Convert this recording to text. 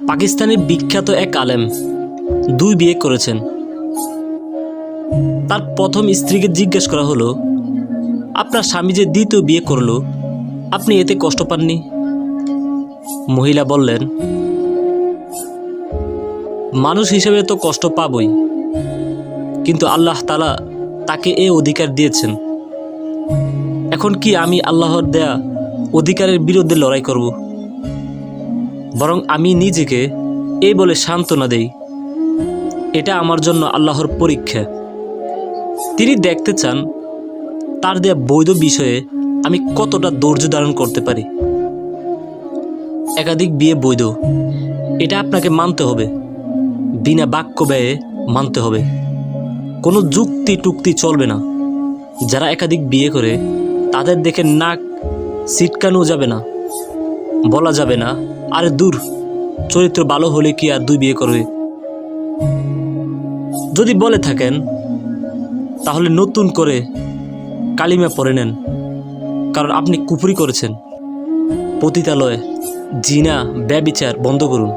পাকিস্তানের বিখ্যাত এক আলেম 2 বিয়ে করেছেন। তার প্রথম স্ত্রীকে জিজ্ঞেস করা হলো, আপনার স্বামী যে 2য় বিয়ে করলো, আপনি এতে কষ্ট পাননি? মহিলা বললেন, মানুষ হিসেবে তো কষ্ট পাবই, কিন্তু আল্লাহ তাআলা তাকে এই অধিকার দিয়েছেন। এখন কি আমি আল্লাহর দেয়া অধিকারের বিরুদ্ধে লড়াই করব? বরং আমি নিজেকে এই বলে সান্ত্বনা দেই, এটা আমার জন্য আল্লাহর পরীক্ষা। তিনি দেখতে চান তার দেয়া বৈধ বিষয়ে আমি কতটা ধৈর্য ধারণ করতে পারি। একাধিক বিয়ে বৈধ, এটা আপনাকে মানতে হবে, বিনা বাক্য ব্যয়ে মানতে হবে। কোনো যুক্তি টুক্তি চলবে না। যারা একাধিক বিয়ে করে তাদের দেখে নাক ছিটকানো যাবে না, বলা যাবে না, আরে দূর, চরিত্র ভালো হলে কি আর 2 বিয়ে করবে। যদি বলে থাকেন তাহলে নতুন করে কালিমা পড়ে নেন, কারণ আপনি কুফরি করেছেন। পতিতালয়, জিনা, ব্যভিচার বন্ধ করুন।